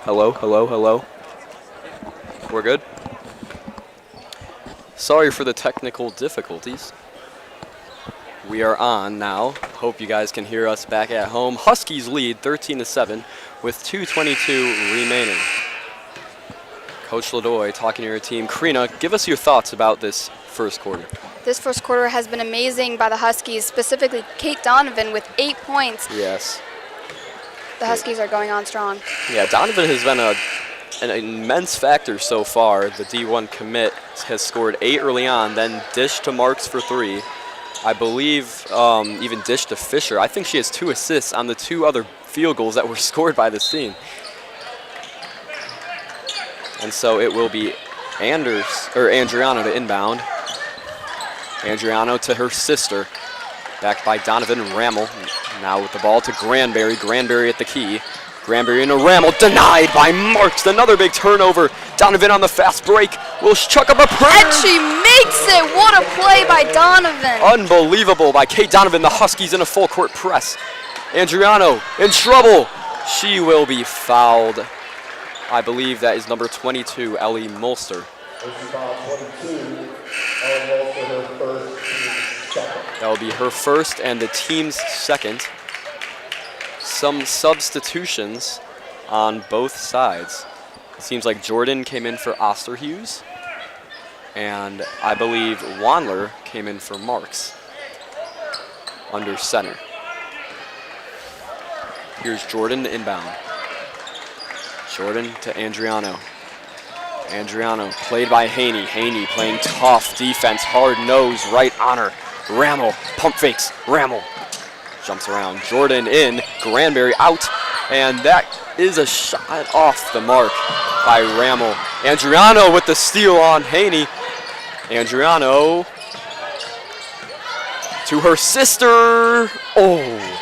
Hello, hello, hello. We're good? Sorry for the technical difficulties. We are on now. Hope you guys can hear us back at home. Huskies lead 13-7 with 2:22 remaining. Coach Ladoy talking to your team. Karina, give us your thoughts about this first quarter. This first quarter has been amazing by the Huskies, specifically Kate Donovan with 8 points. Yes. The Huskies are going on strong. Yeah, Donovan has been an immense factor so far. The D1 commit has scored 8 early on, then dished to Marks for 3. I believe even dished to Fisher. I think she has 2 assists on the 2 other field goals that were scored by this team. And so it will be Andriano to inbound. Andriano to her sister. Backed by Donovan Rammel. Now with the ball to Granberry. Granberry at the key. Granberry into Rammel. Denied by Marks. Another big turnover. Donovan on the fast break. Will chuck up a prayer. And she makes it. What a play by Donovan. Unbelievable by Kate Donovan. The Huskies in a full court press. Andriano in trouble. She will be fouled. I believe that is number 22, Ellie Molster. That will be her first and the team's second. Some substitutions on both sides. It seems like Jordan came in for Osterhus, and I believe Wanler came in for Marks under center. Here's Jordan to inbound. Jordan to Andriano. Andriano played by Haney. Haney playing tough defense, hard nose, right on her. Rammel pump fakes. Rammel jumps around. Jordan in. Granberry out. And that is a shot off the mark by Rammel. Andriano with the steal on Haney. Andriano to her sister. Oh,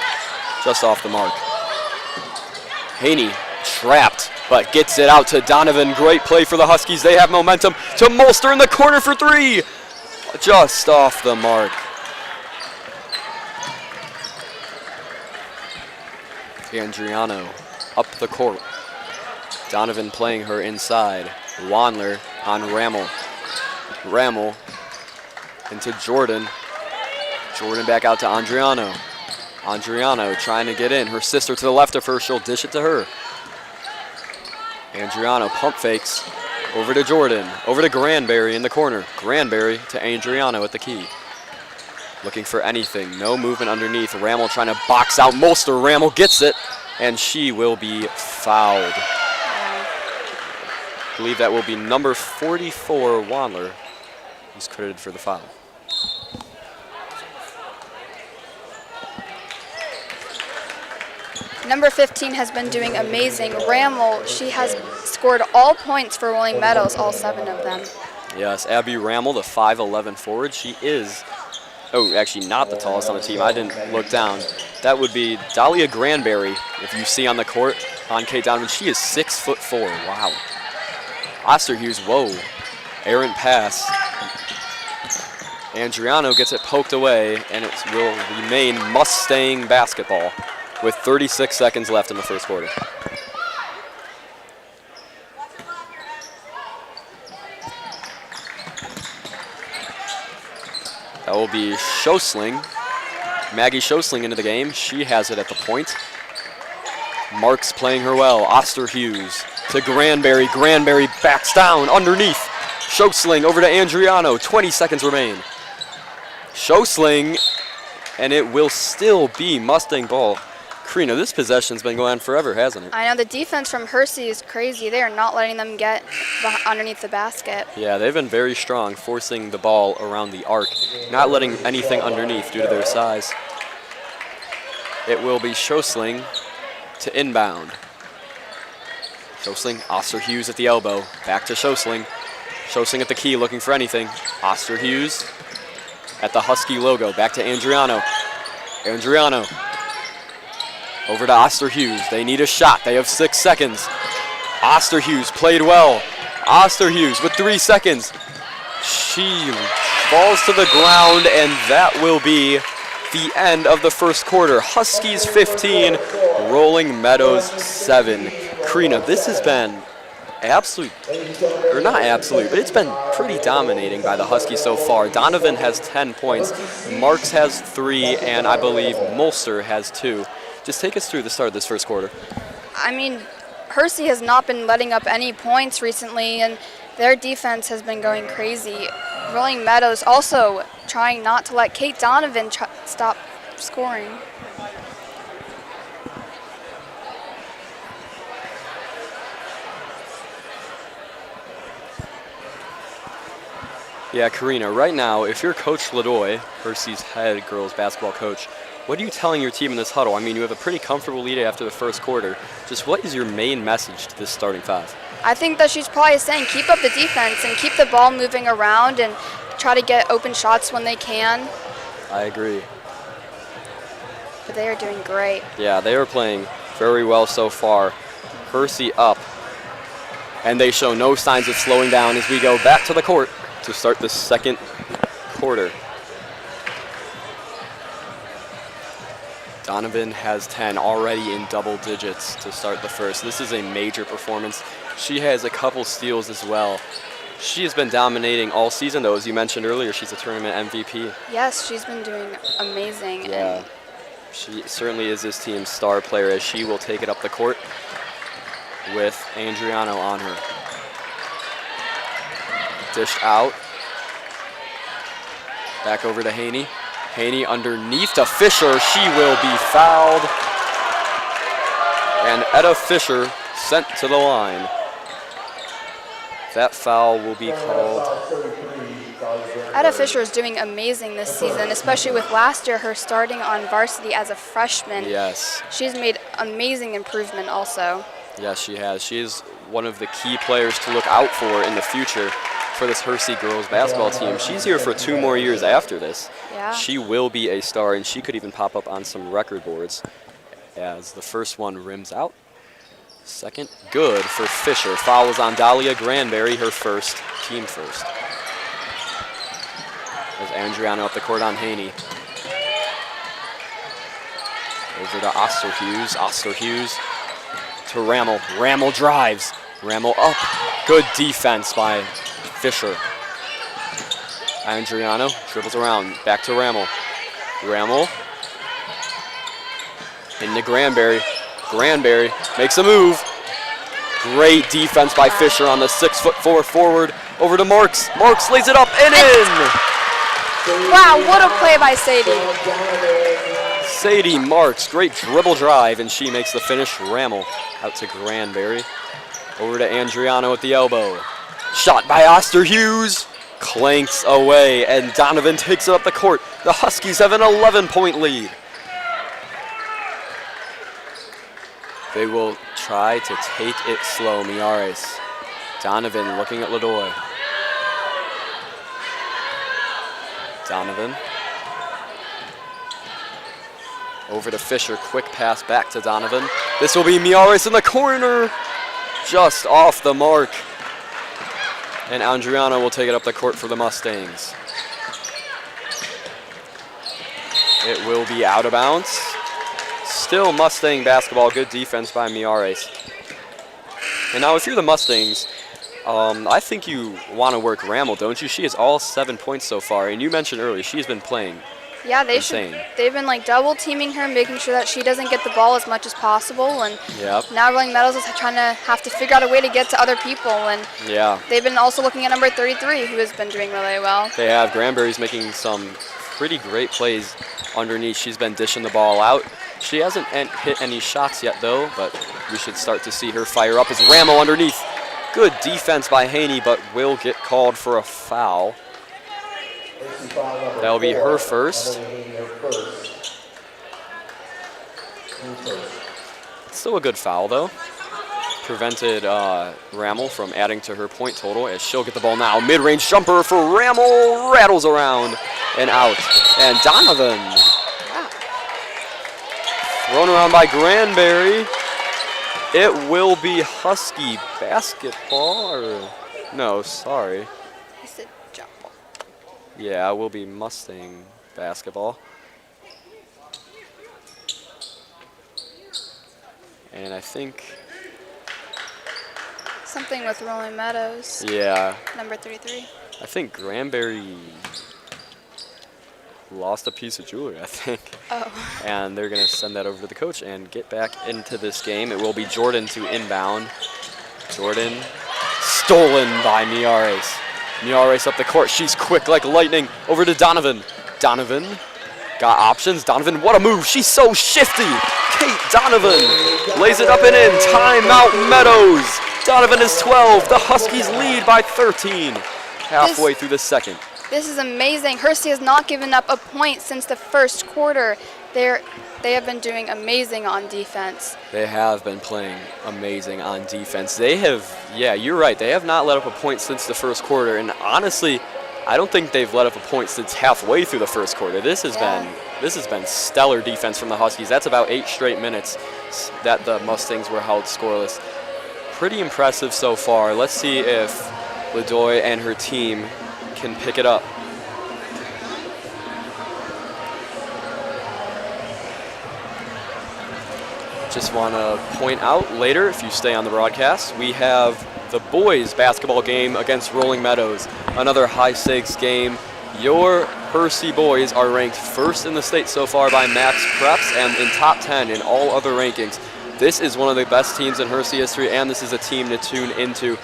just off the mark. Haney trapped, but gets it out to Donovan. Great play for the Huskies. They have momentum to Molster in the corner for 3. Just off the mark. Andriano up the court. Donovan playing her inside. Wanler on Rammel. Rammel into Jordan. Jordan back out to Andriano. Andriano trying to get in. Her sister to the left of her. She'll dish it to her. Andriano pump fakes. Over to Jordan. Over to Granberry in the corner. Granberry to Andriano at the key. Looking for anything. No movement underneath. Rammel trying to box out Molster. Rammel gets it, and she will be fouled. I believe that will be number 44, Wanler, who's credited for the foul. Number 15 has been doing amazing. Rammel, she has scored all points for Rolling Meadows, all 7 of them. Yes, Abby Rammel, the 5'11" forward. She is, oh, actually not the tallest on the team. I didn't look down. That would be Dahlia Granberry, if you see on the court on Kate Donovan. She is 6'4". Wow. Osterhus, whoa. Errant pass. Andriano gets it poked away, and it will remain Mustang basketball with 36 seconds left in the first quarter. That will be Schosling. Maggie Schosling into the game. She has it at the point. Marks playing her well. Osterhus to Granberry. Granberry backs down underneath. Schosling over to Andriano. 20 seconds remain. Schosling, and it will still be Mustang ball. Karina, this possession's been going on forever, hasn't it? I know the defense from Hersey is crazy. They are not letting them get underneath the basket. Yeah, they've been very strong, forcing the ball around the arc, not letting anything underneath due to their size. It will be Schosling to inbound. Schosling, Osterhus at the elbow. Back to Schosling. Schosling at the key, looking for anything. Osterhus at the Husky logo. Back to Andriano. Andriano. Over to Osterhus. They need a shot. They have 6 seconds. Osterhus played well. Osterhus with 3 seconds. She falls to the ground, and that will be the end of the first quarter. Huskies 15, Rolling Meadows 7. Karina, this has been absolute, or not absolute, but it's been pretty dominating by the Huskies so far. Donovan has 10 points, Marks has 3, and I believe Mulster has 2. Just take us through the start of this first quarter. I mean, Hersey has not been letting up any points recently, and their defense has been going crazy. Rolling Meadows also trying not to let Kate Donovan stop scoring. Yeah, Karina, right now, if you're Coach Ladoy, Hersey's head girls basketball coach, what are you telling your team in this huddle? I mean, you have a pretty comfortable lead after the first quarter. Just what is your main message to this starting five? I think that she's probably saying keep up the defense and keep the ball moving around and try to get open shots when they can. I agree. But they are doing great. Yeah, they are playing very well so far. Hersey up. And they show no signs of slowing down as we go back to the court to start the second quarter. Donovan has 10 already in double digits to start the first. This is a major performance. She has a couple steals as well. She has been dominating all season, though. As you mentioned earlier, she's a tournament MVP. Yes, she's been doing amazing. Yeah, she certainly is this team's star player as she will take it up the court with Andriano on her. Dished out. Back over to Haney. Haney underneath to Fisher. She will be fouled. And Etta Fisher sent to the line. That foul will be called. Etta Fisher is doing amazing this season, especially with last year her starting on varsity as a freshman. Yes. She's made amazing improvement also. Yes, she has. She is one of the key players to look out for in the future for this Hersey girls basketball team. She's here for 2 more years after this. Yeah. She will be a star, and she could even pop up on some record boards as the first one rims out. Second, good for Fisher. Foul is on Dahlia Granberry, her first, team first. There's Andriano up the court on Haney. Over to Osterhughes. Osterhughes to Rammel. Rammel drives. Rammel up. Good defense by Fisher. Andriano dribbles around. Back to Rammel. Rammel into Granberry. Granberry makes a move. Great defense by Fisher on the 6'4" forward. Over to Marks. Marks lays it up and in. Wow, what a play by Sadie. Sadie Marks, great dribble drive, and she makes the finish. Rammel out to Granberry. Over to Andriano at the elbow. Shot by Osterhughes. Clanks away, and Donovan takes it up the court. The Huskies have an 11-point lead. They will try to take it slow, Miares. Donovan looking at Ladoy. Donovan. Over to Fisher, quick pass back to Donovan. This will be Miares in the corner, just off the mark. And Andriano will take it up the court for the Mustangs. It will be out of bounds. Still Mustang basketball, good defense by Miares. And now if you're the Mustangs, I think you want to work Rammel, don't you? She has all 7 points so far, and you mentioned earlier she's been playing. Yeah, insane. They've been like double teaming her, making sure that she doesn't get the ball as much as possible. And now Rolling Meadows is trying to have to figure out a way to get to other people. And they've been also looking at number 33, who has been doing really well. They have. Granberry's making some pretty great plays underneath. She's been dishing the ball out. She hasn't hit any shots yet, though, but we should start to see her fire up as Rammel underneath. Good defense by Haney, but will get called for a foul. That'll be her first. Still a good foul, though. Prevented Rammel from adding to her point total as she'll get the ball now. Mid-range jumper for Rammel. Rattles around and out. And Donovan. Thrown around by Granberry. It will be Husky basketball, or no, sorry. He said jump ball. Yeah, it will be Mustang basketball. And I think Something with Rolling Meadows. Yeah. Number 33. I think Granbury lost a piece of jewelry, I think. Oh. And they're going to send that over to the coach and get back into this game. It will be Jordan to inbound. Jordan stolen by Miares. Miares up the court. She's quick like lightning. Over to Donovan. Donovan got options. Donovan, what a move. She's so shifty. Kate Donovan lays it up and in. Timeout Meadows. Donovan is 12. The Huskies lead by 13. Halfway through the second. This is amazing. Hersey has not given up a point since the first quarter. They have been doing amazing on defense. They have been playing amazing on defense. They have, yeah, you're right. They have not let up a point since the first quarter. And honestly, I don't think they've let up a point since halfway through the first quarter. This has been stellar defense from the Huskies. That's about 8 straight minutes that the Mustangs were held scoreless. Pretty impressive so far. Let's see if Ledoy and her team can pick it up. Just want to point out later, if you stay on the broadcast, we have the boys basketball game against Rolling Meadows. Another high-stakes game. Your Hersey boys are ranked first in the state so far by Max Preps and in top 10 in all other rankings. This is one of the best teams in Hersey history, and this is a team to tune into.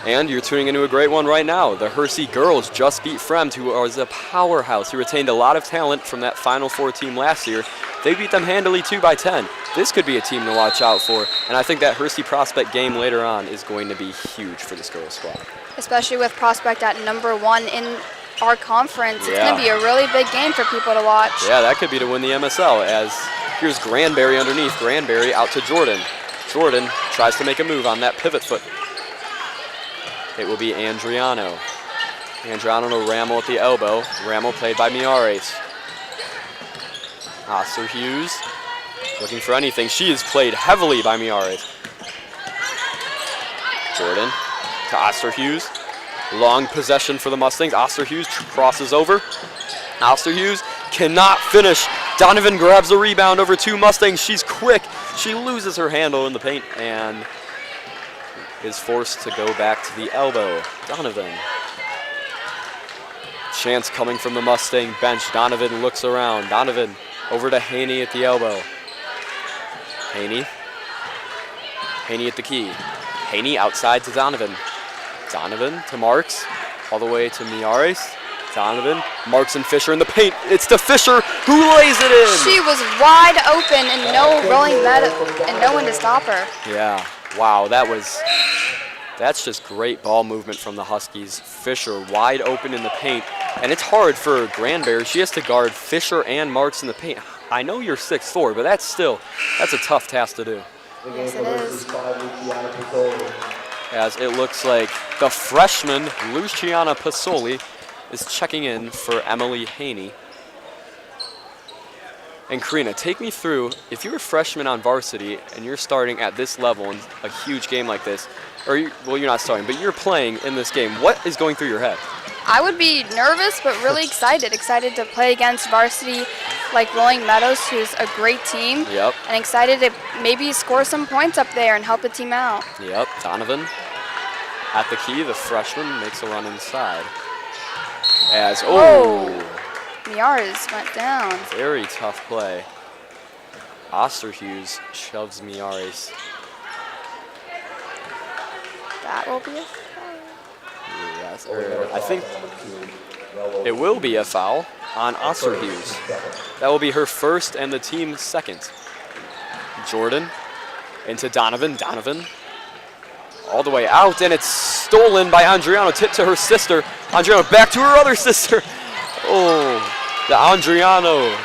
And you're tuning into a great one right now. The Hersey girls just beat Fremd, who was a powerhouse, who retained a lot of talent from that Final Four team last year. They beat them handily 2-10. This could be a team to watch out for, and I think that Hersey Prospect game later on is going to be huge for this girls squad. Especially with Prospect at number 1 in our conference. It's going to be a really big game for people to watch. Yeah, that could be to win the MSL, as here's Granbury underneath. Granbury out to Jordan. Jordan tries to make a move on that pivot foot. It will be Andriano. Andriano to Rammel at the elbow. Rammel played by Miares. Hughes looking for anything. She is played heavily by Miares. Jordan to Hughes. Long possession for the Mustangs. Hughes crosses over. Hughes cannot finish. Donovan grabs the rebound over 2 Mustangs. She's quick. She loses her handle in the paint and is forced to go back to the elbow. Donovan. Chance coming from the Mustang bench. Donovan looks around. Donovan over to Haney at the elbow. Haney at the key. Haney outside to Donovan. Donovan to Marks. All the way to Miares. Donovan, Marks and Fisher in the paint. It's to Fisher, who lays it in. She was wide open and no Rolling Meadows and no one to stop her. Yeah, wow, that's just great ball movement from the Huskies. Fisher wide open in the paint, and it's hard for Granbury. She has to guard Fisher and Marks in the paint. I know you're 6'4", but that's a tough task to do. Yes, it is. As it looks like the freshman, Luciana Pasoli, is checking in for Emily Haney. And Karina, take me through, if you're a freshman on varsity and you're starting at this level in a huge game like this, you're not starting, but you're playing in this game, what is going through your head? I would be nervous, but really excited to play against varsity like Rolling Meadows, who's a great team. Yep. And excited to maybe score some points up there and help the team out. Yep, Donovan at the key, the freshman makes a run inside. Miares went down. Very tough play. Hughes shoves Miares. That will be a foul. Yes, I think it will be a foul on Hughes. That will be her first and the team's second. Jordan into Donovan. Donovan all the way out, and it's stolen by Andriano, tipped to her sister. Andriano back to her other sister. Oh, the Andrianos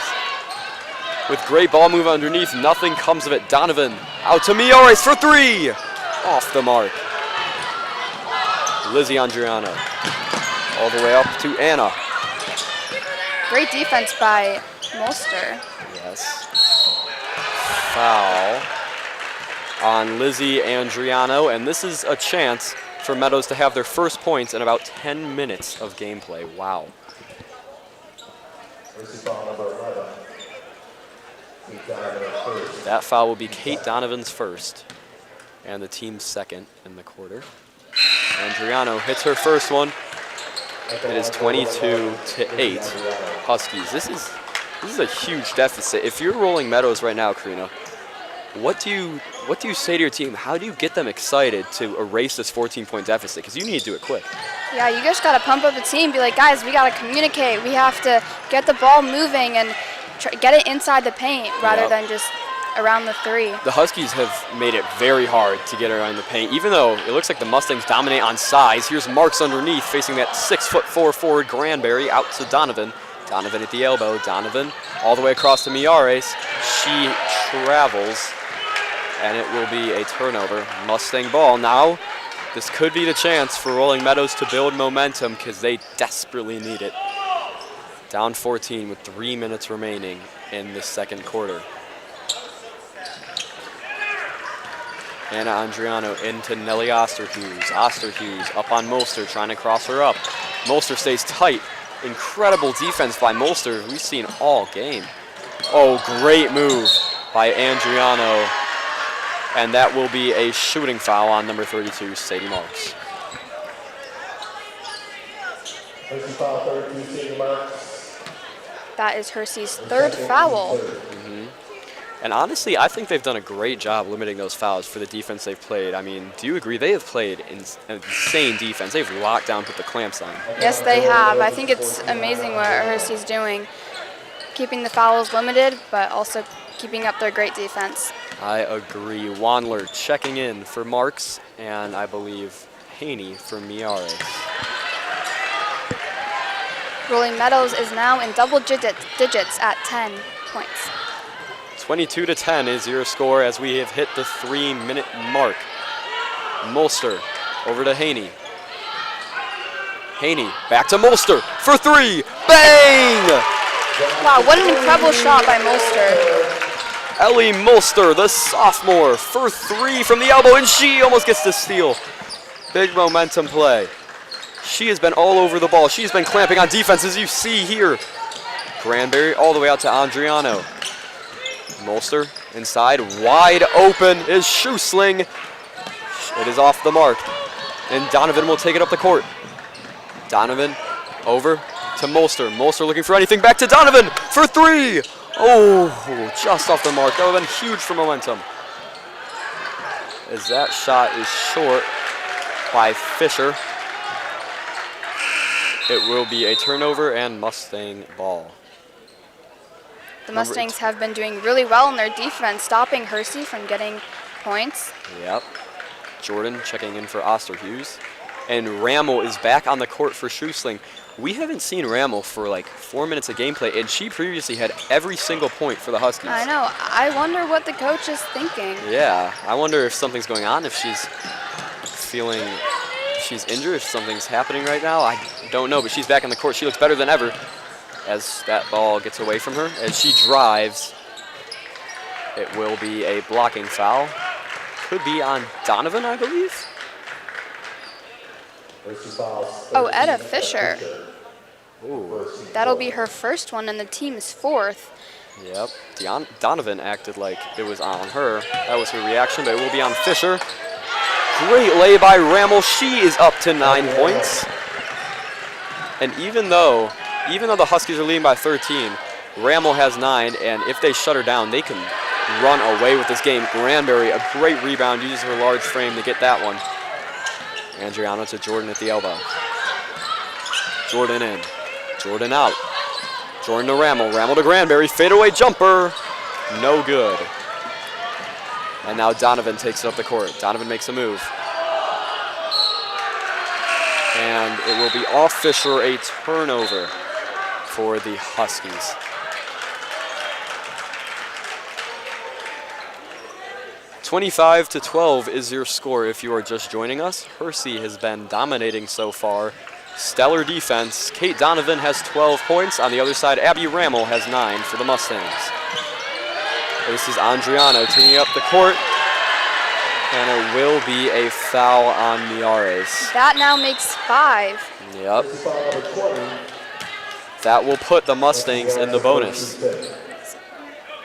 with great ball move underneath. Nothing comes of it. Donovan out to Miares for 3. Off the mark. Lizzie Andriano all the way up to Anna. Great defense by Molster. Yes. Foul on Lizzie Andriano, and this is a chance for Meadows to have their first points in about 10 minutes of gameplay. Wow. That foul will be Kate Donovan's first and the team's second in the quarter. Andriano hits her first one. It is 22-8 Huskies. This is a huge deficit. If you're Rolling Meadows right now, Karina, what do you say to your team? How do you get them excited to erase this 14-point deficit? Because you need to do it quick. Yeah, you just got to pump up the team. Be like, guys, we got to communicate. We have to get the ball moving and get it inside the paint rather than just around the three. The Huskies have made it very hard to get around the paint, even though it looks like the Mustangs dominate on size. Here's Marks underneath, facing that 6'4" forward Granberry out to Donovan. Donovan at the elbow. Donovan all the way across to Miares. She travels, and it will be a turnover. Mustang ball. Now, this could be the chance for Rolling Meadows to build momentum because they desperately need it. Down 14 with 3 minutes remaining in the second quarter. Anna Andriano into Nelly Osterhus. Osterhus up on Molster, trying to cross her up. Molster stays tight. Incredible defense by Molster, we've seen all game. Oh, great move by Andriano. And that will be a shooting foul on number 32, Sadie Marks. That is Hersey's third foul. And honestly, I think they've done a great job limiting those fouls for the defense they've played. I mean, do you agree? They have played insane defense. They've locked down, put the clamps on. Yes, they have. I think it's amazing what Hersey's doing. Keeping the fouls limited, but also keeping up their great defense. I agree. Wandler checking in for Marks, and I believe Haney for Miares. Rolling Meadows is now in double digits at 10 points. 22-10 is your score as we have hit the 3-minute mark. Molster over to Haney. Haney back to Molster for three. Bang! Wow, what an incredible shot by Molster. Ellie Molster, the sophomore, for three from the elbow, and she almost gets the steal. Big momentum play. She has been all over the ball. She's been clamping on defense, as you see here. Granberry all the way out to Andriano. Molster inside, wide open is Shoesling. It is off the mark, and Donovan will take it up the court. Donovan over to Molster. Molster looking for anything, back to Donovan for three. Oh, just off the mark. That would have been huge for momentum. As that shot is short by Fisher. It will be a turnover and Mustang ball. The Mustangs have been doing really well in their defense, stopping Hersey from getting points. Yep. Jordan checking in for Osterhus. And Rammel is back on the court for Shoesling. We haven't seen Rammel for like 4 minutes of gameplay, and she previously had every single point for the Huskies. I know. I wonder what the coach is thinking. Yeah, I wonder if something's going on, if she's feeling she's injured, if something's happening right now. I don't know, but she's back on the court. She looks better than ever as that ball gets away from her. As she drives, it will be a blocking foul. Could be on Donovan, I believe. Oh, Etta Fisher. Ooh. That'll be her first one, and the team's fourth. Yep. Donovan acted like it was on her. That was her reaction, but it will be on Fisher. Great lay by Rammel. She is up to 9 points. And even though the Huskies are leading by 13, Rammel has 9, and if they shut her down, they can run away with this game. Granberry, a great rebound, uses her large frame to get that one. Andriano to Jordan at the elbow. Jordan in. Jordan out. Jordan to Rammel. Rammel to Granberry. Fadeaway jumper. No good. And now Donovan takes it up the court. Donovan makes a move. And it will be off Fisher, a turnover for the Huskies. (25-12) is your score if you are just joining us. Hersey has been dominating so far. Stellar defense. Kate Donovan has 12 points. On the other side, Abby Rammel has 9 for the Mustangs. This is Andriano taking up the court. And it will be a foul on Miares. That now makes 5. Yep. That will put the Mustangs in the bonus.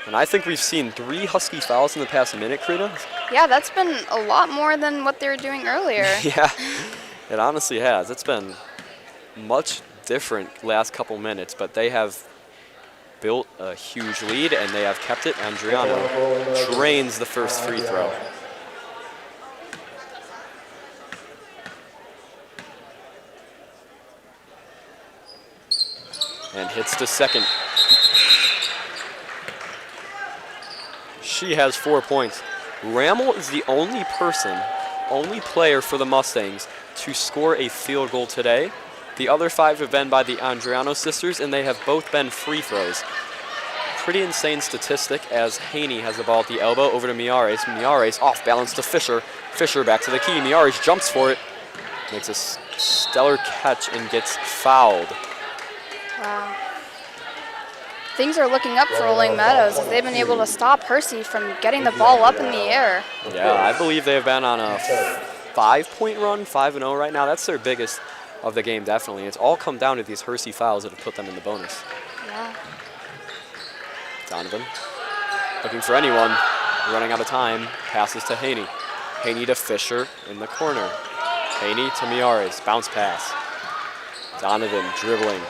And I think we've seen 3 Husky fouls in the past minute, Karina. Yeah, that's been a lot more than what they were doing earlier. Yeah. It honestly has. It's been much different last couple minutes, but they have built a huge lead and they have kept it. Adriano drains the first free throw. And hits the second. She has 4 points. Rammel is the only player for the Mustangs to score a field goal today. The other 5 have been by the Andriano sisters, and they have both been free throws. Pretty insane statistic as Haney has the ball at the elbow over to Miares. Miares off balance to Fisher. Fisher back to the key. Miares jumps for it. Makes a stellar catch and gets fouled. Wow. Things are looking up for Rolling Meadows as they've been able to stop Hersey from getting the ball up in the air. Yeah, I believe they've been on a 5-point run, 5-0 right now. That's their biggest of the game, definitely. It's all come down to these Hersey fouls that have put them in the bonus. Yeah. Donovan looking for anyone, running out of time, passes to Haney. Haney to Fisher in the corner. Haney to Miares, bounce pass. Donovan dribbling.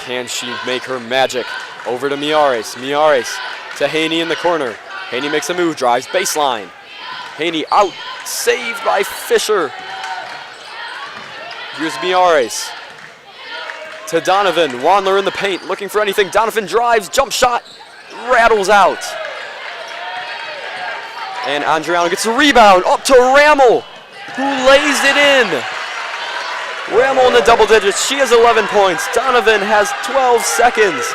Can she make her magic? Over to Miares. Miares to Haney in the corner. Haney makes a move, drives baseline. Haney out, saved by Fisher. Here's Miares. To Donovan. Wandler in the paint, looking for anything. Donovan drives, jump shot, rattles out. And Andriano gets a rebound, up to Rammel, who lays it in. Rammel in the double digits. She has 11 points. Donovan has 12 seconds.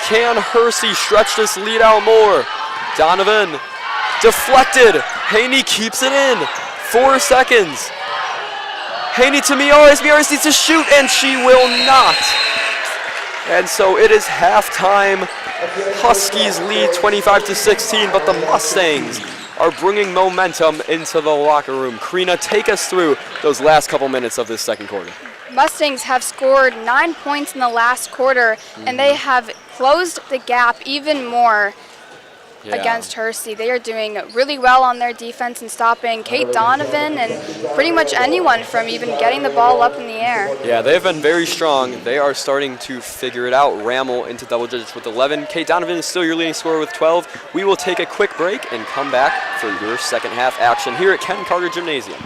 Can Hersey stretch this lead out more? Donovan deflected. Haney keeps it in. 4 seconds. Haney to Miares. Miares needs to shoot, and she will not. And so it is halftime. Huskies lead 25-16, but the Mustangs are bringing momentum into the locker room. Karina, take us through those last couple minutes of this second quarter. Mustangs have scored 9 points in the last quarter, and they have closed the gap even more against Hersey. They are doing really well on their defense and stopping Kate Donovan and pretty much anyone from even getting the ball up in the air. Yeah, they've been very strong. They are starting to figure it out. Rammel into double digits with 11. Kate Donovan is still your leading scorer with 12. We will take a quick break and come back for your second half action here at Ken Carter Gymnasium.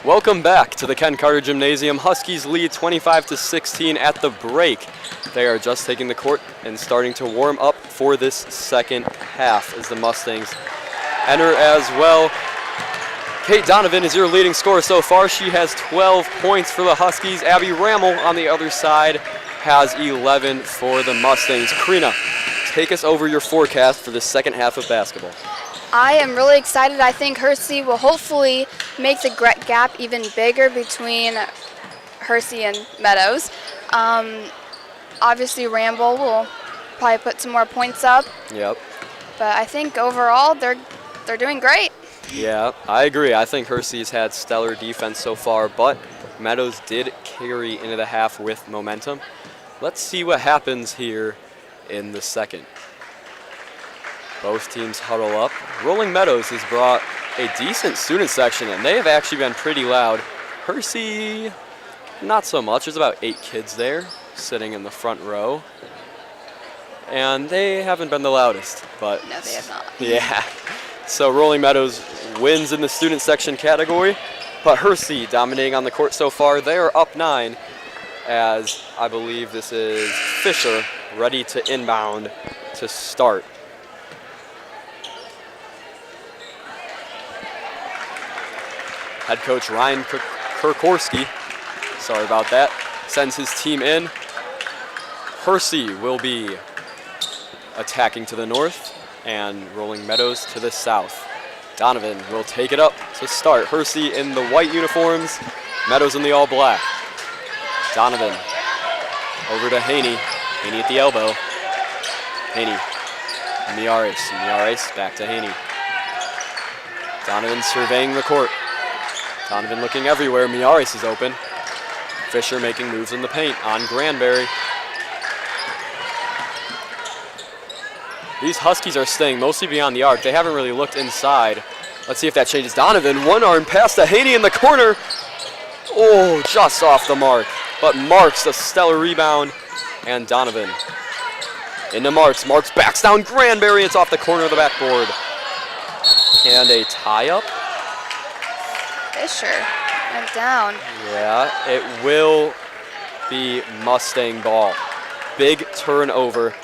Welcome back to the Ken Carter Gymnasium. Huskies lead 25-16 at the break. They are just taking the court and starting to warm up for this second half as the Mustangs enter as well. Kate Donovan is your leading scorer so far. She has 12 points for the Huskies. Abby Rammel on the other side has 11 for the Mustangs. Karina, take us over your forecast for the second half of basketball. I am really excited. I think Hersey will hopefully make the gap even bigger between Hersey and Meadows. Obviously, Ramble will probably put some more points up. Yep. But I think overall they're doing great. Yeah, I agree. I think Hersey's had stellar defense so far, but Meadows did carry into the half with momentum. Let's see what happens here in the second. Both teams huddle up. Rolling Meadows has brought a decent student section, and they have actually been pretty loud. Hersey, not so much. There's about 8 kids there sitting in the front row. And they haven't been the loudest, but No, they have not. yeah. So Rolling Meadows wins in the student section category, but Hersey dominating on the court so far. They are up 9 as I believe this is Fisher ready to inbound to start. Head coach Ryan Kurkorski, sorry about that, sends his team in. Hersey will be attacking to the north and Rolling Meadows to the south. Donovan will take it up to start. Hersey in the white uniforms, Meadows in the all black. Donovan over to Haney. Haney at the elbow. Haney. Miares back to Haney. Donovan surveying the court. Donovan looking everywhere. Miares is open. Fisher making moves in the paint on Granberry. These Huskies are staying mostly beyond the arc. They haven't really looked inside. Let's see if that changes. Donovan, one arm pass to Haney in the corner. Oh, just off the mark. But Marks, a stellar rebound. And Donovan into Marks. Marks backs down Granberry. It's off the corner of the backboard. And a tie-up. Fisher went down. Yeah, it will be Mustang ball. Big turnover.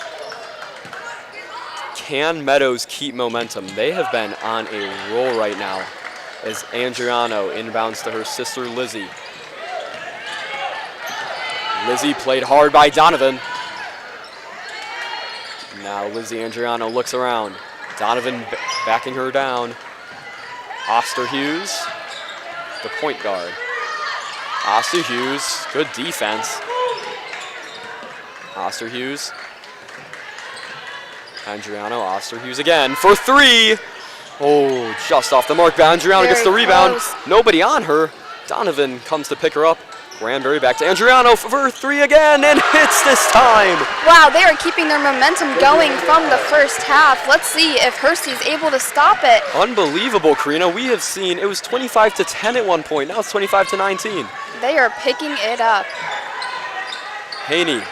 Can Meadows keep momentum? They have been on a roll right now as Andriano inbounds to her sister Lizzie. Lizzie played hard by Donovan. Now Lizzie Andriano looks around. Donovan backing her down. Osterhughes, the point guard. Osterhughes, good defense. Osterhughes. Andriano, Osterhughes again for 3. Oh, just off the mark. Andriano gets the rebound. Close. Nobody on her. Donovan comes to pick her up. Granberry back to Andriano for 3 again and hits this time. Wow, they are keeping their momentum going from the first half. Let's see if Hersey's able to stop it. Unbelievable, Karina. We have seen it was 25-10 at one point. Now it's 25-19. They are picking it up. Haney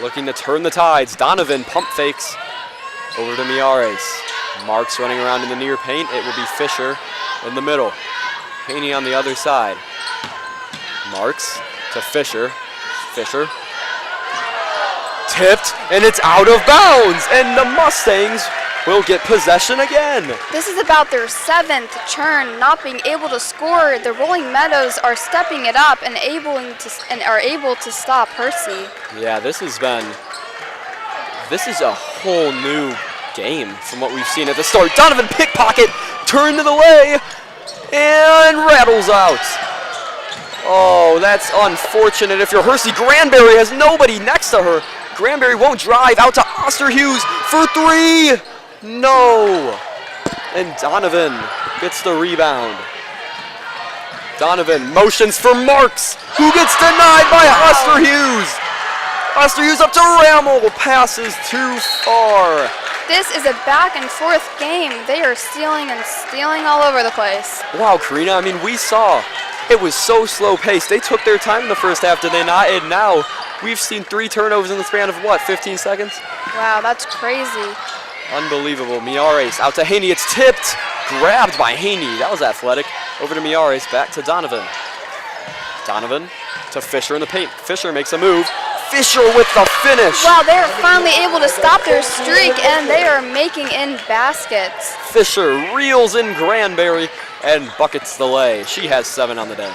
looking to turn the tides. Donovan pump fakes over to Miares. Marks running around in the near paint. It will be Fisher in the middle. Haney on the other side. Marks to Fisher. Fisher tipped, and it's out of bounds, and the Mustangs will get possession again. This is about their 7th turn, not being able to score. The Rolling Meadows are stepping it up and are able to stop Hersey. Yeah, this is a whole new game from what we've seen at the start. Donovan pickpocket, turn to the way, and rattles out. Oh, that's unfortunate. If you're Hersey, Granberry has nobody next to her. Granberry won't drive out to Osterhughes for 3. No. And Donovan gets the rebound. Donovan motions for Marks, who gets denied by Osterhughes. Osterhughes up to Rammel, passes too far. This is a back and forth game. They are stealing and stealing all over the place. Wow, Karina, I mean, we saw it was so slow paced. They took their time in the first half, did they not? And now we've seen 3 turnovers in the span of what, 15 seconds? Wow, that's crazy. Unbelievable. Miares out to Haney. It's tipped. grabbed by Haney. That was athletic. Over to Miares, back to Donovan. Donovan to Fisher in the paint. Fisher makes a move. Fisher with the finish. Wow, they are finally able to stop their streak, and they are making in baskets. Fisher reels in Granberry and buckets the lay. She has 7 on the day.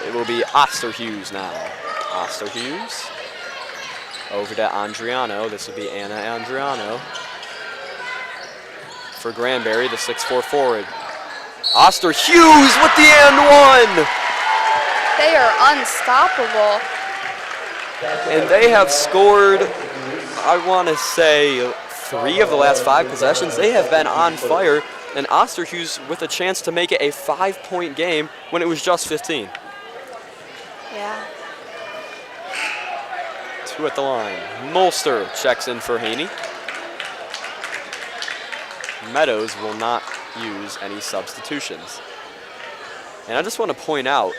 It will be Osterhughes now. Osterhughes over to Andriano. This will be Anna Andriano. For Granberry, the 6'4" forward. Osterhughes with the and 1. They are unstoppable. And they have scored, I want to say, 3 of the last 5 possessions. They have been on fire. And Osterhughes with a chance to make it a 5-point game when it was just 15. Yeah. 2 at the line. Mulster checks in for Haney. Meadows will not use any substitutions. And I just want to point out,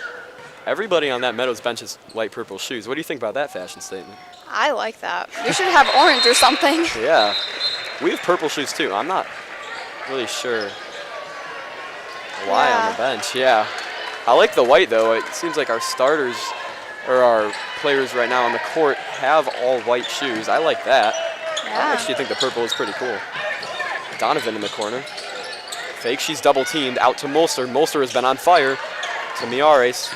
everybody on that Meadows bench is light purple shoes. What do you think about that fashion statement? I like that. We should have orange or something. Yeah. We have purple shoes too. I'm not really sure why on the bench. Yeah. I like the white though. It seems like our starters or our players right now on the court have all white shoes. I like that. Yeah. I actually think the purple is pretty cool. Donovan in the corner. Fake, she's double teamed. Out to Mulster. Mulster has been on fire. To Miares.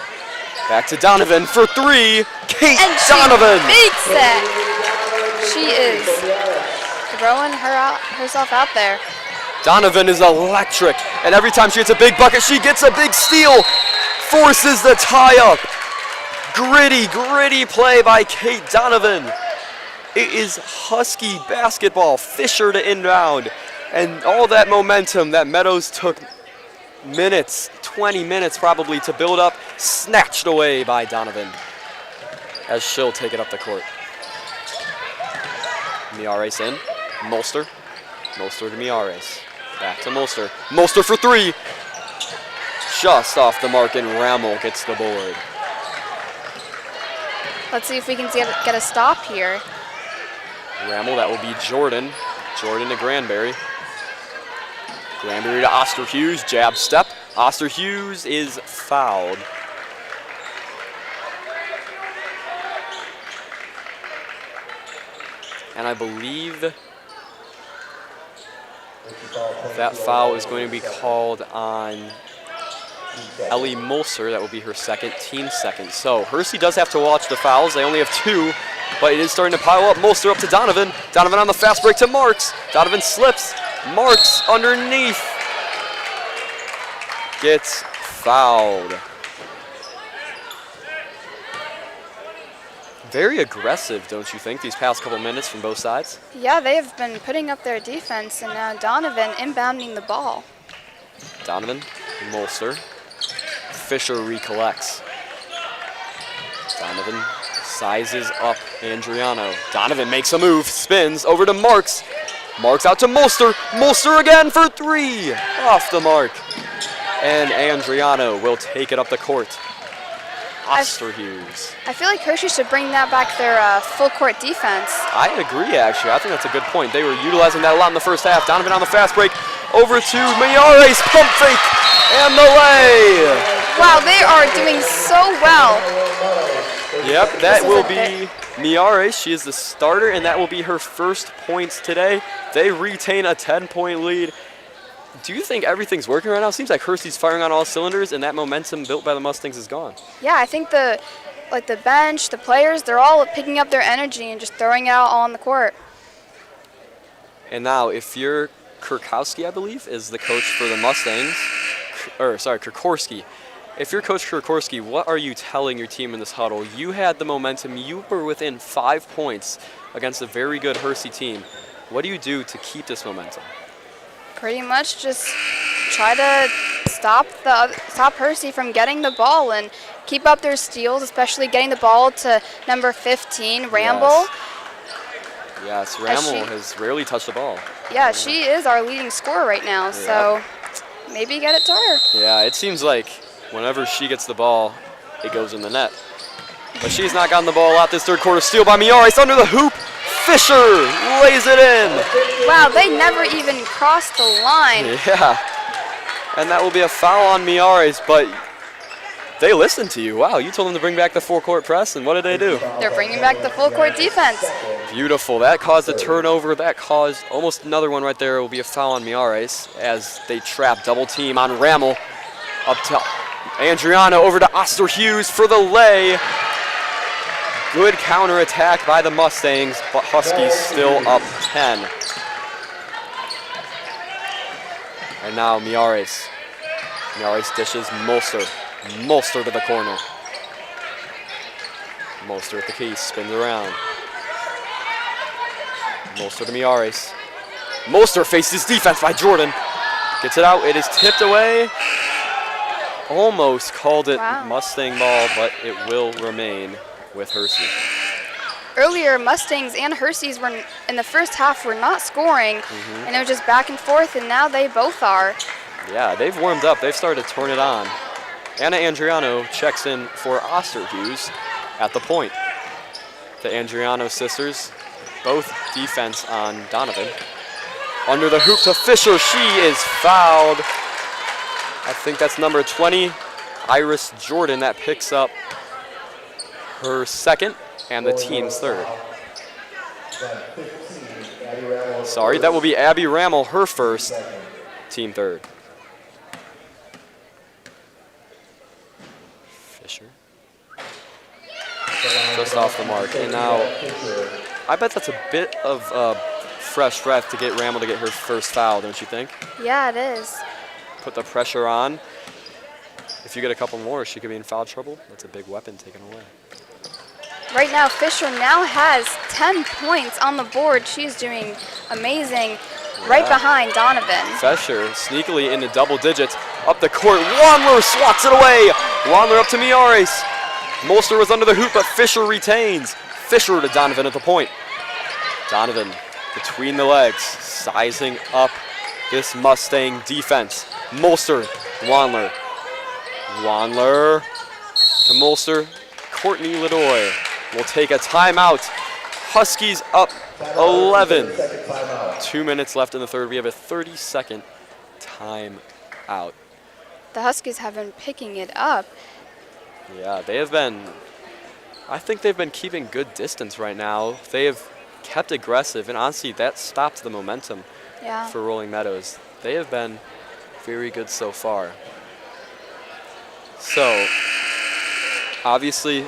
Back to Donovan for 3. Kate And Donovan. she makes it. She is throwing herself out there. Donovan is electric. And every time she hits a big bucket, she gets a big steal. Forces the tie-up. Gritty play by Kate Donovan. It is Husky basketball. Fisher to inbound. And all that momentum that Meadows took minutes, 20 minutes probably to build up, snatched away by Donovan as she'll take it up the court. Miares in, Mulster to Miares, back to Mulster. Mulster for 3, just off the mark, and Rammel gets the board. Let's see if we can get a stop here. Rammel, that will be Jordan. Jordan to Granberry. Granberry to Osterhughes, jab step. Osterhughes is fouled. And I believe that foul is going to be called on Ellie Mulser. That will be her second, team second. So Hersey does have to watch the fouls. They only have 2, but it is starting to pile up. Mulser up to Donovan. Donovan on the fast break to Marks. Donovan slips. Marks underneath. Gets fouled. Very aggressive, don't you think, these past couple minutes from both sides? Yeah, they have been putting up their defense, and now Donovan inbounding the ball. Donovan, Mulser. Fisher recollects. Donovan sizes up Andriano. Donovan makes a move, spins over to Marks. Marks out to Mulster. Mulster again for 3. Off the mark. And Andriano will take it up the court. Osterhughes. I feel like Hershey should bring that back their full court defense. I agree, actually. I think that's a good point. They were utilizing that a lot in the first half. Donovan on the fast break. Over to Miares. Pump fake. And the lay. Wow, they are doing so well. Yep, that will be Miares. She is the starter, and that will be her first points today. They retain a 10-point lead. Do you think everything's working right now? Seems like Hersey's firing on all cylinders, and that momentum built by the Mustangs is gone. Yeah, I think the bench, the players, they're all picking up their energy and just throwing it out on the court. And now, if you're Kurkowski, I believe, is the coach for the Mustangs, Kurkorski. If you're Coach Kurkorski, what are you telling your team in this huddle? You had the momentum. You were within 5 points against a very good Hersey team. What do you do to keep this momentum? Pretty much just try to stop Hersey from getting the ball and keep up their steals, especially getting the ball to number 15, Ramble. Yes, Ramble has rarely touched the ball. Yeah, she is our leading scorer right now, so maybe get it to her. Yeah, it seems like whenever she gets the ball, it goes in the net. But she's not gotten the ball a lot this third quarter. Steal by Miares under the hoop. Fisher lays it in. Wow, they never even crossed the line. Yeah. And that will be a foul on Miares, but they listened to you. Wow, you told them to bring back the full court press, and what did they do? They're bringing back the full court defense. Beautiful. That caused a turnover. That caused almost another one right there. It will be a foul on Miares as they trap double team on Rammel. Up to Andriano, over to Oster Hughes for the lay. Good counter attack by the Mustangs, but Huskies still up 10. And now Miares. Miares dishes Molster. Molster to the corner. Molster at the key, spins around. Molster to Miares. Molster faces defense by Jordan. Gets it out, it is tipped away. Almost called it Mustang ball, but it will remain with Hersey. Earlier, Mustangs and Hershey's were in the first half were not scoring, and it was just back and forth, and now they both are. Yeah, they've warmed up. They've started to turn it on. Anna Andriano checks in for Osterhus at the point. The Andriano sisters, both defense on Donovan. Under the hoop to Fisher. She is fouled. I think that's number 20, Iris Jordan, that picks up her second and the team's third. Sorry, that will be Abby Rammel, her first, team third. Fisher. Just off the mark. And now, I bet that's a bit of fresh breath to get Rammel to get her first foul, don't you think? Yeah, it is. Put the pressure on. If you get a couple more, she could be in foul trouble. That's a big weapon taken away. Right now, Fisher now has 10 points on the board. She's doing amazing right behind Donovan. Fisher sneakily into double digits. Up the court, Wandler swats it away. Wandler up to Miares. Molster was under the hoop, but Fisher retains. Fisher to Donovan at the point. Donovan between the legs, sizing up this Mustang defense. Molster, Wandler. Wandler to Molster. Courtney Ledoy will take a timeout. Huskies up 11. 2 minutes left in the third. We have a 30-second timeout. The Huskies have been picking it up. Yeah, they have been, I think they've been keeping good distance right now. They have kept aggressive, and honestly, that stopped the momentum for Rolling Meadows. They have been very good so far. So, obviously,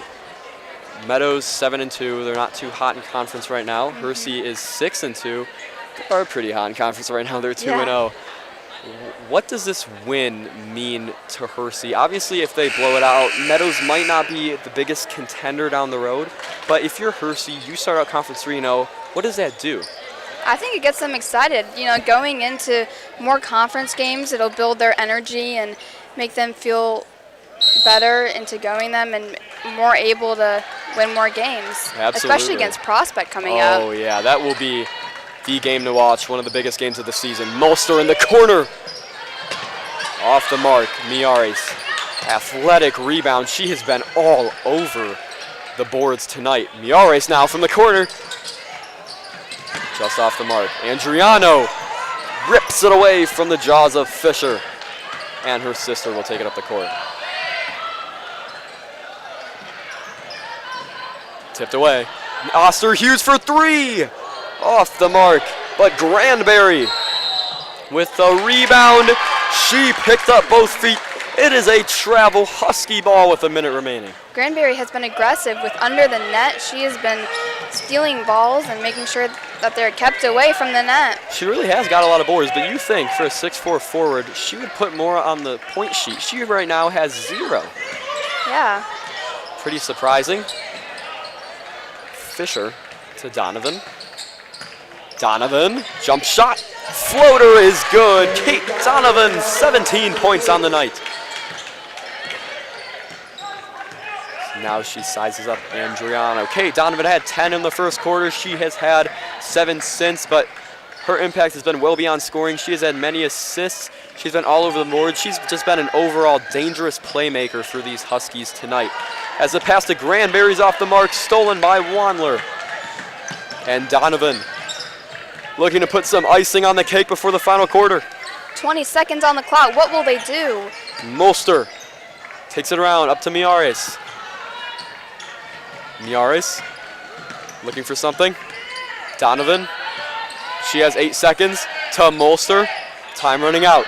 Meadows 7-2. They're not too hot in conference right now. Hersey is 6-2. They are pretty hot in conference right now. They're 2-0. What does this win mean to Hersey? Obviously, if they blow it out, Meadows might not be the biggest contender down the road. But if you're Hersey, you start out conference 3-0. What does that do? I think it gets them excited. You know, going into more conference games, it'll build their energy and make them feel better into going them and more able to win more games. Absolutely. Especially against Prospect coming up. Oh, yeah, that will be the game to watch, one of the biggest games of the season. Molster in the corner. Off the mark, Miares. Athletic rebound. She has been all over the boards tonight. Miares now from the corner. Just off the mark. Andriano rips it away from the jaws of Fisher. And her sister will take it up the court. Tipped away. Oster Hughes for three. Off the mark. But Granberry with the rebound. She picked up both feet. It is a travel Husky ball with a minute remaining. Granberry has been aggressive with under the net. She has been stealing balls and making sure that they're kept away from the net. She really has got a lot of boards, but you think for a 6'4" forward, she would put more on the point sheet. She right now has 0. Yeah. Pretty surprising. Fisher to Donovan. Donovan, jump shot. Floater is good. Kate Donovan, 17 points on the night. Now she sizes up Andriano. Kate Donovan had 10 in the first quarter. She has had 7 since, but her impact has been well beyond scoring. She has had many assists. She's been all over the board. She's just been an overall dangerous playmaker for these Huskies tonight. As the pass to Granberry's off the mark, stolen by Wandler. And Donovan looking to put some icing on the cake before the final quarter. 20 seconds on the clock. What will they do? Mulster takes it around up to Miares. Miares looking for something. Donovan. She has 8 seconds to Mulster. Time running out.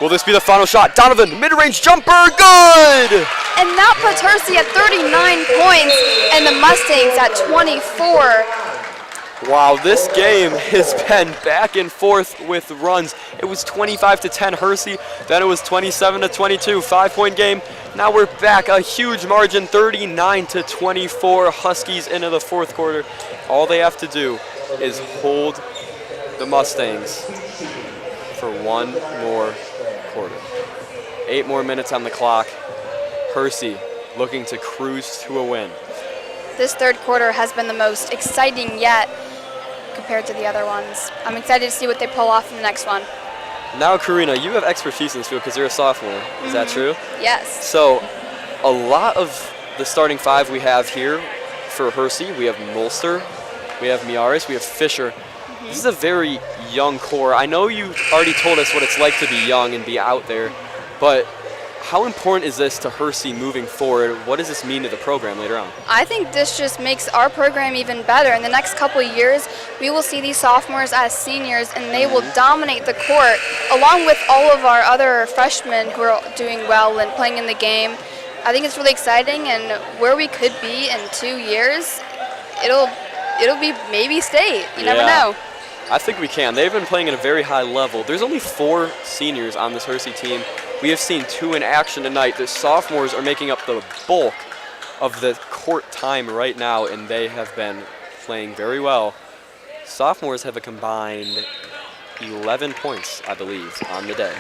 Will this be the final shot? Donovan, mid-range jumper, good! And that puts Hersey at 39 points and the Mustangs at 24. Wow, this game has been back and forth with runs. It was 25-10 Hersey, then it was 27-22, 5-point game. Now we're back, a huge margin, 39-24 Huskies into the fourth quarter. All they have to do is hold the Mustangs for one more quarter. 8 more minutes on the clock. Hersey looking to cruise to a win. This third quarter has been the most exciting yet compared to the other ones. I'm excited to see what they pull off in the next one. Now, Karina, you have expertise in this field because you're a sophomore. Is that true? Yes. So, a lot of the starting five we have here for Hersey, we have Mulster, we have Miares, we have Fisher. This is a very young core. I know you already told us what it's like to be young and be out there, but how important is this to Hersey moving forward? What does this mean to the program later on? I think this just makes our program even better. In the next couple of years, we will see these sophomores as seniors, and they will dominate the court, along with all of our other freshmen who are doing well and playing in the game. I think it's really exciting, and where we could be in 2 years, it'll be maybe state. You never know. I think we can. They've been playing at a very high level. There's only 4 seniors on this Hersey team. We have seen 2 in action tonight. The sophomores are making up the bulk of the court time right now, and they have been playing very well. Sophomores have a combined 11 points, I believe, on the day.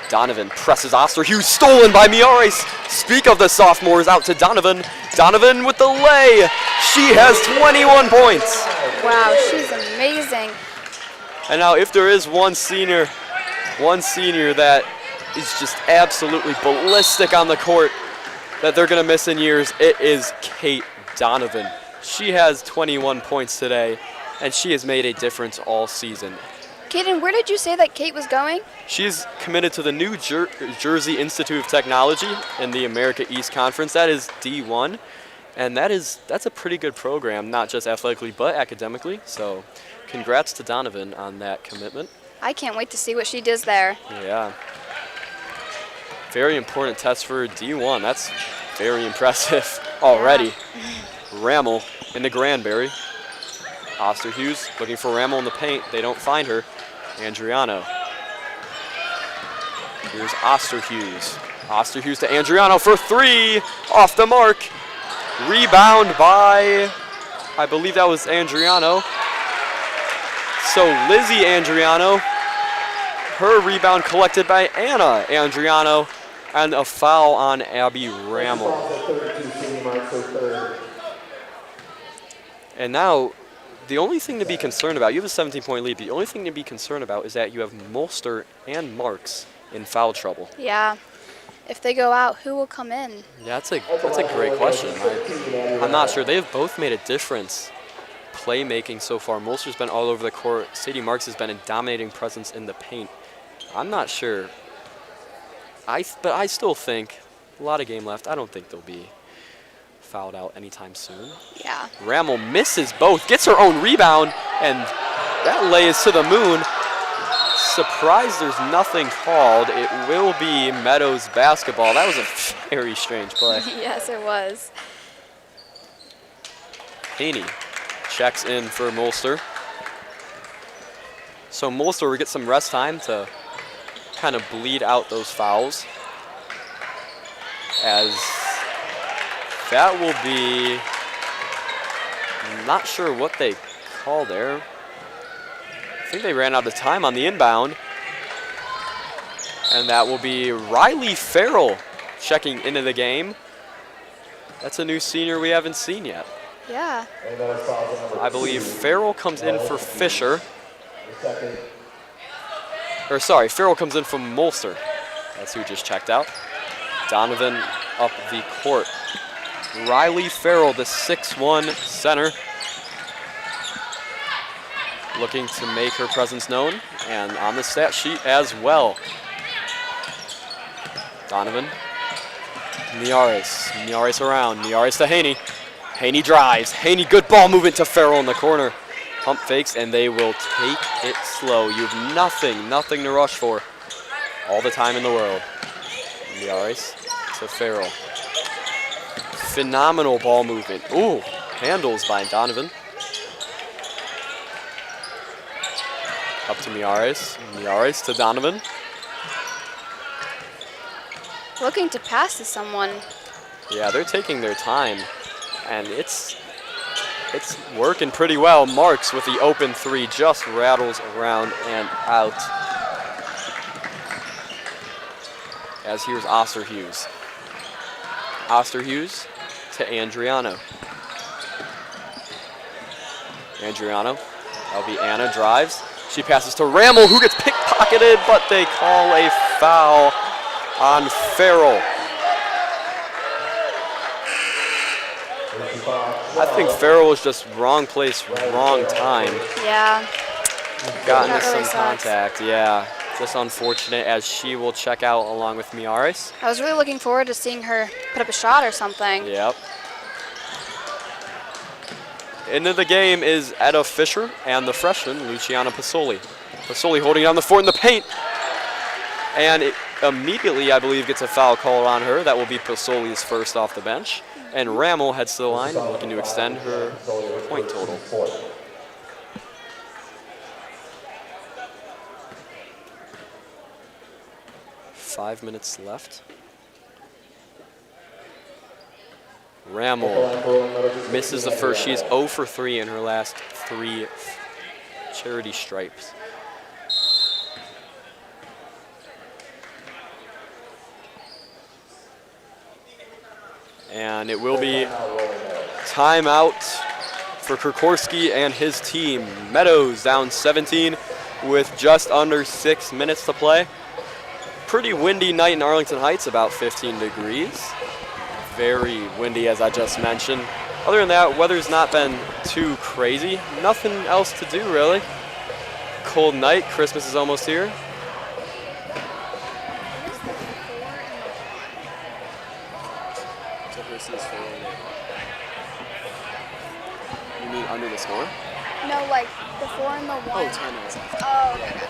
Donovan presses Osterhus, stolen by Miares. Speak of the sophomores, out to Donovan. Donovan with the lay. She has 21 points. Wow, she's amazing. And now if there is one senior that is just absolutely ballistic on the court that they're going to miss in years, it is Kate Donovan. She has 21 points today, and she has made a difference all season. Kaden, where did you say that Kate was going? She's committed to the New Jersey Institute of Technology in the America East Conference. That is D1, and that's a pretty good program, not just athletically but academically. So congrats to Donovan on that commitment. I can't wait to see what she does there. Yeah. Very important test for D1. That's very impressive already. Rammel in the Granbury. Osterhus looking for Rammel in the paint. They don't find her. Andriano. Here's Osterhus. Osterhus to Andriano for 3. Off the mark. Rebound by, I believe that was Andriano. So Lizzie Andriano. Her rebound collected by Anna Andriano. And a foul on Abby Rammel. And now, the only thing to be concerned about, you have a 17-point lead, the only thing to be concerned about is that you have Mulster and Marks in foul trouble. Yeah. If they go out, who will come in? Yeah, that's a great question. I'm not sure. They have both made a difference playmaking so far. Mulster's been all over the court. Sadie Marks has been a dominating presence in the paint. I'm not sure. But I still think, a lot of game left, I don't think they'll be fouled out anytime soon. Yeah. Rammel misses both, gets her own rebound, and that lay is to the moon. Surprised there's nothing called. It will be Meadows basketball. That was a very strange play. Yes, it was. Haney checks in for Mulster. So Mulster will get some rest time to kind of bleed out those fouls. As that will be, I'm not sure what they call there. I think they ran out of time on the inbound. And that will be Riley Farrell checking into the game. That's a new senior we haven't seen yet. Yeah. I believe Farrell comes in for Fisher. Or sorry, Farrell comes in from Mulster. That's who just checked out. Donovan up the court. Riley Farrell, the 6'1" center, looking to make her presence known, and on the stat sheet as well. Donovan, Miares around, Miares to Haney. Haney drives, Haney, good ball movement to Farrell in the corner. Pump fakes, and they will take it slow. You have nothing to rush for. All the time in the world. Miares to Farrell. Phenomenal ball movement. Ooh, handles by Donovan. Up to Miares. Miares to Donovan. Looking to pass to someone. Yeah, they're taking their time, and it's working pretty well. Marks with the open three just rattles around and out. As here's Osterhughes. Osterhughes to Andriano. Andriano, that'll be Anna, drives. She passes to Rammel, who gets pickpocketed, but they call a foul on Farrell. I think Farrell was just wrong place, wrong time. Yeah. Got into That really some sucks. contact, yeah. Just unfortunate, as she will check out along with Miares. I was really looking forward to seeing her put up a shot or something. Yep. Into the game is Etta Fisher and the freshman, Luciana Pasoli. Pasoli holding down the fort in the paint. And it immediately, I believe, gets a foul call on her. That will be Pasoli's first off the bench. And Rammel heads to the line, looking to extend her point total. Five minutes left. Rammel misses the first. She is 0 for 3 in her last 3 charity stripes. And it will be timeout for Krkorski and his team. Meadows down 17 with just under 6 minutes to play. Pretty windy night in Arlington Heights, about 15 degrees. Very windy, as I just mentioned. Other than that, weather's not been too crazy. Nothing else to do, really. Cold night, Christmas is almost here. You mean under the score? No, like the 4 and the 1. Oh, 10 minutes left. Oh, okay.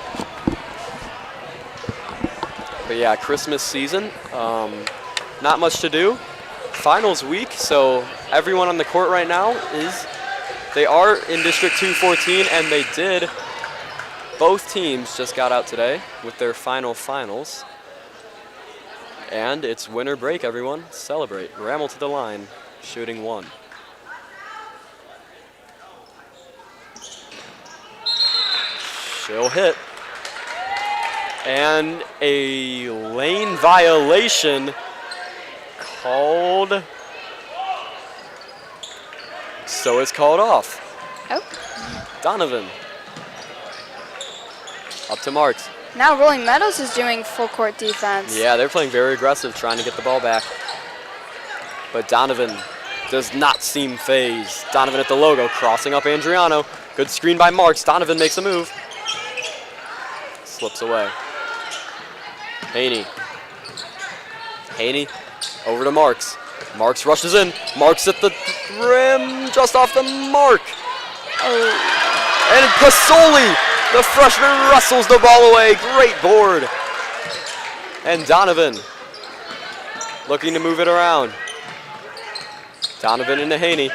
But yeah, Christmas season, not much to do. Finals week, so everyone on the court right now they are in District 214, and they did. Both teams just got out today with their finals. And it's winter break, everyone. Celebrate. Rammel to the line, shooting 1. She'll hit. And a lane violation called. So it's called off. Oh. Donovan. Up to Marks. Now Rolling Meadows is doing full court defense. Yeah, they're playing very aggressive, trying to get the ball back. But Donovan does not seem phased. Donovan at the logo, crossing up Andriano. Good screen by Marks. Donovan makes a move. Slips away. Haney. Haney over to Marks. Marks rushes in. Marks at the rim, just off the mark. Oh. And Pasoli, the freshman, wrestles the ball away. Great board. And Donovan looking to move it around. Donovan into Haney.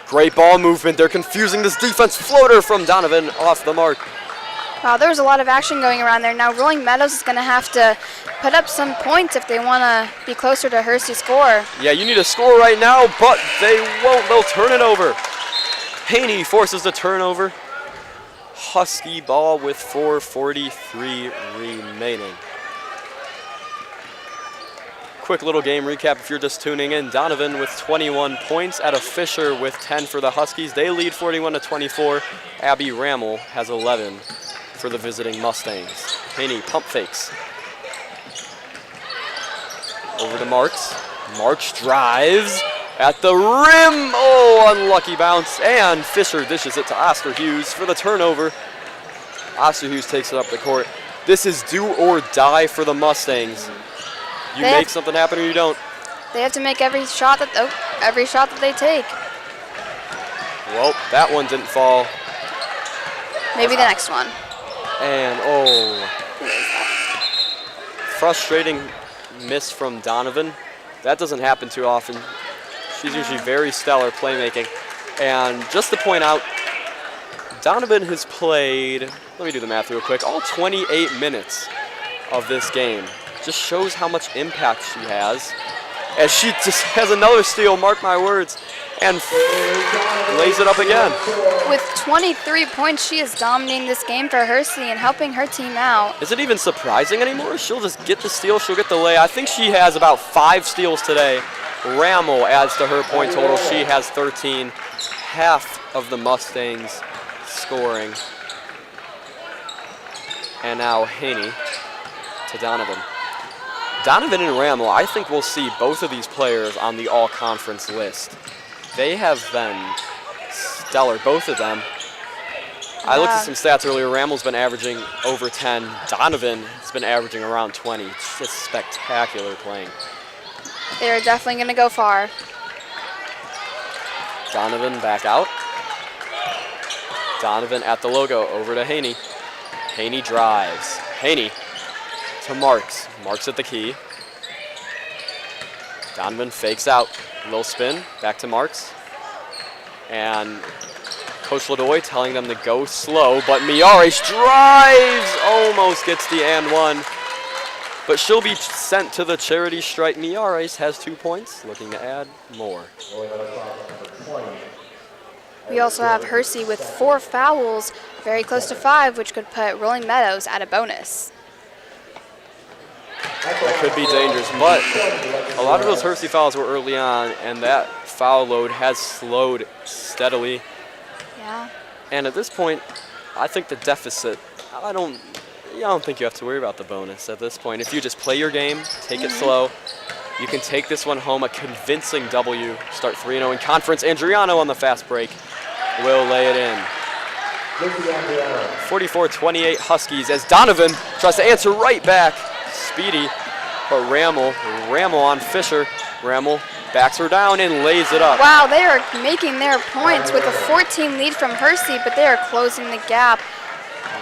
Great ball movement. They're confusing this defense. Floater from Donovan off the mark. Wow, there was a lot of action going around there. Now Rolling Meadows is going to have to put up some points if they want to be closer to Hersey's score. Yeah, you need a score right now, but they won't. They'll turn it over. Haney forces the turnover. Husky ball with 4:43 remaining. Quick little game recap if you're just tuning in. Donovan with 21 points. Etta Fisher with 10 for the Huskies. They lead 41-24. Abby Rammel has 11 for the visiting Mustangs. Haney pump fakes. Over to Marks. Marks drives at the rim. Oh, unlucky bounce. And Fisher dishes it to Osterhus for the turnover. Osterhus takes it up the court. This is do or die for the Mustangs. You make something happen or you don't. They have to make every shot that they take. Well, that one didn't fall. Maybe the next one. And frustrating miss from Donovan. That doesn't happen too often. She's usually very stellar playmaking. And just to point out, Donovan has played, let me do the math real quick, all 28 minutes of this game. Just shows how much impact she has. As she just has another steal, mark my words, and lays it up again. With 23 points, she is dominating this game for Hersey and helping her team out. Is it even surprising anymore? She'll just get the steal, she'll get the lay. I think she has about 5 steals today. Rammel adds to her point total. She has 13, half of the Mustangs scoring. And now Haney to Donovan. Donovan and Rammel, I think we'll see both of these players on the all-conference list. They have been stellar, both of them. I looked at some stats earlier. Rammel's been averaging over 10. Donovan has been averaging around 20. It's just spectacular playing. They're definitely going to go far. Donovan back out. Donovan at the logo, over to Haney. Haney drives. Haney to Marks. Marks at the key. Donovan fakes out. Little spin, back to Marks. And Coach Ladoy telling them to go slow, but Miares drives, almost gets the and one. But she'll be sent to the charity stripe. Miares has 2 points, looking to add more. We also have Hersey with 4 fouls, very close to 5, which could put Rolling Meadows at a bonus. That could be dangerous, but a lot of those Hersey fouls were early on, and that foul load has slowed steadily. Yeah. And at this point, I think the deficit, I don't think you have to worry about the bonus at this point. If you just play your game, take it slow, you can take this one home, a convincing W, start 3-0 in conference. Andriano on the fast break will lay it in. 44-28 Huskies as Donovan tries to answer right back. Speedy, but Rammel on Fisher. Rammel backs her down and lays it up. Wow, they are making their points with a 14 lead from Hersey, but they are closing the gap.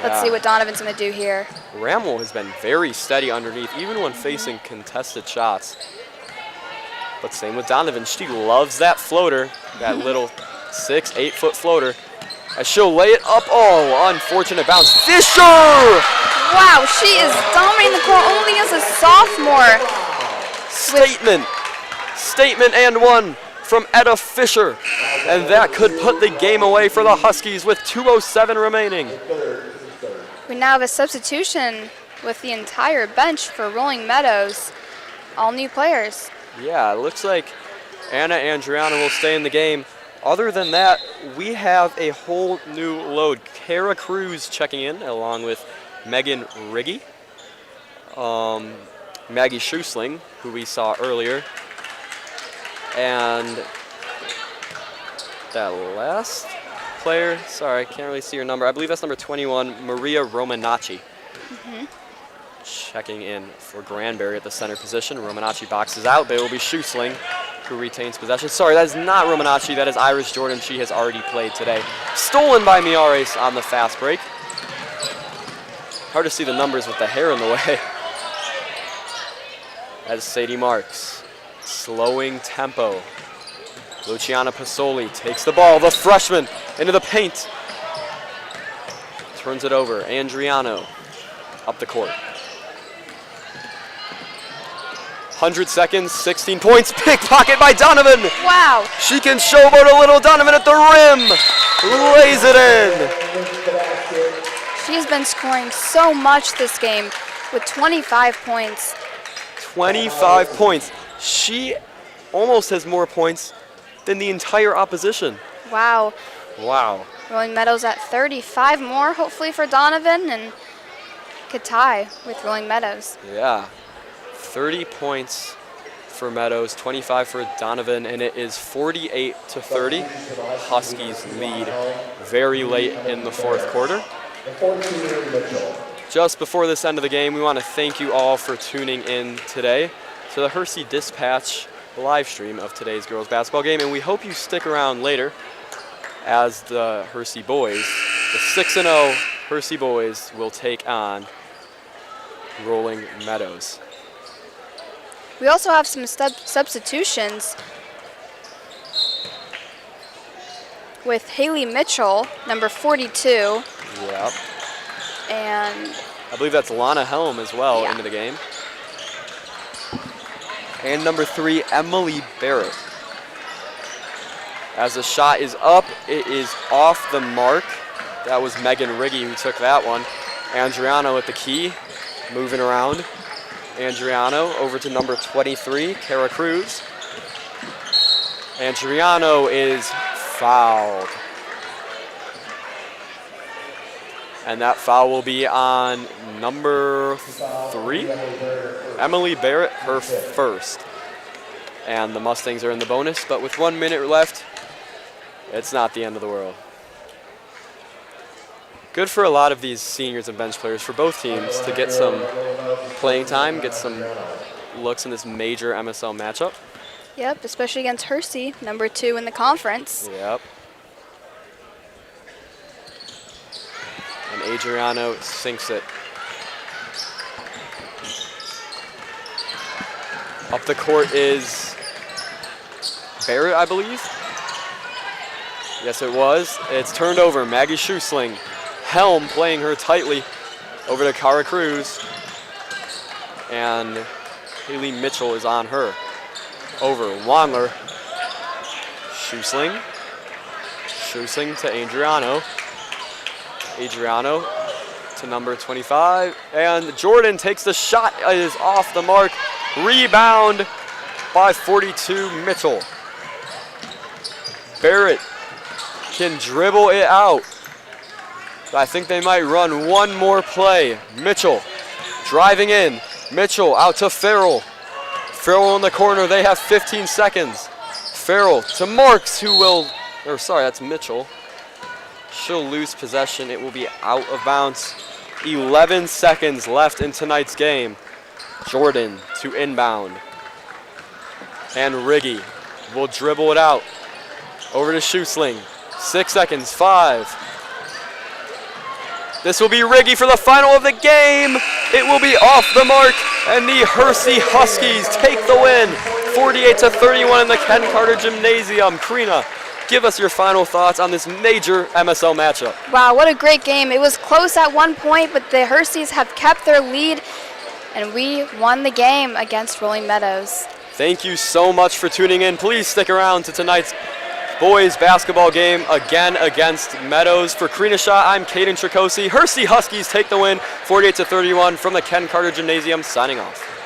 Let's see what Donovan's going to do here. Rammel has been very steady underneath, even when facing contested shots. But same with Donovan. She loves that floater, that little 6-8 foot floater. As she'll lay it up. Oh, unfortunate bounce. Fisher! Wow, she is dominating the court only as a sophomore. Statement and one from Etta Fisher. And that could put the game away for the Huskies with 2:07 remaining. We now have a substitution with the entire bench for Rolling Meadows. All new players. Yeah, it looks like Anna Andriano will stay in the game. Other than that, we have a whole new load. Kara Cruz checking in along with Megan Riggy, Maggie Schusling, who we saw earlier, and that last player, sorry, I can't really see her number. I believe that's number 21, Maria Romanacci. Checking in for Granberry at the center position. Romanacci boxes out, but it will be Schusling who retains possession. Sorry, that is not Romanacci, that is Iris Jordan. She has already played today. Stolen by Miares on the fast break. Hard to see the numbers with the hair in the way. As Sadie Marks, slowing tempo. Luciana Pasoli takes the ball, the freshman, into the paint. Turns it over, Andriano up the court. 100 seconds, 16 points, pickpocket by Donovan. Wow. She can showboat a little. Donovan at the rim, lays it in. She has been scoring so much this game with 25 points. 25 points. She almost has more points than the entire opposition. Wow. Wow. Rolling Meadows at 35 more, hopefully for Donovan, and could tie with Rolling Meadows. Yeah. 30 points for Meadows, 25 for Donovan, and it is 48-30. Huskies lead very late in the fourth quarter. Just before this end of the game, we want to thank you all for tuning in today to the Hersey Dispatch live stream of today's girls basketball game, and we hope you stick around later as the Hersey boys, the 6-0 Hersey boys, will take on Rolling Meadows. We also have some substitutions with Haley Mitchell, number 42. Yep. And I believe that's Lana Helm as well yeah. into the game. And number 3, Emily Barrett. As the shot is up, it is off the mark. That was Megan Riggy who took that one. Andriano at the key, moving around. Andriano over to number 23, Kara Cruz. Andriano is fouled. And that foul will be on number 3, Emily Barrett, her first. And the Mustangs are in the bonus, but with 1 minute left, it's not the end of the world. Good for a lot of these seniors and bench players for both teams to get some playing time, get some looks in this major MSL matchup. Yep, especially against Hersey, number 2 in the conference. Yep. And Adriano sinks it. Up the court is Barrett, I believe. Yes, it was. It's turned over. Maggie Schusling. Helm playing her tightly over to Cara Cruz. And Haley Mitchell is on her. Over Wandler. Schusling. Schusling to Adriano. Adriano to number 25. And Jordan takes the shot. It is off the mark. Rebound by 42, Mitchell. Barrett can dribble it out. I think they might run one more play. Mitchell driving in. Mitchell out to Farrell. Farrell in the corner. They have 15 seconds. Farrell to Marks, who will, or sorry, that's Mitchell. She'll lose possession. It will be out of bounds. 11 seconds left in tonight's game. Jordan to inbound. And Riggy will dribble it out. Over to Schusling. 6 seconds. 5. This will be Riggy for the final of the game. It will be off the mark, and the Hersey Huskies take the win, 48-31 in the Ken Carter Gymnasium. Karina, give us your final thoughts on this major MSL matchup. Wow, what a great game. It was close at one point, but the Herseys have kept their lead, and we won the game against Rolling Meadows. Thank you so much for tuning in. Please stick around to tonight's boys basketball game again against Meadows. For Karina Shaw, I'm Caden Tricosi. Hersey Huskies take the win, 48-31 from the Ken Carter Gymnasium, signing off.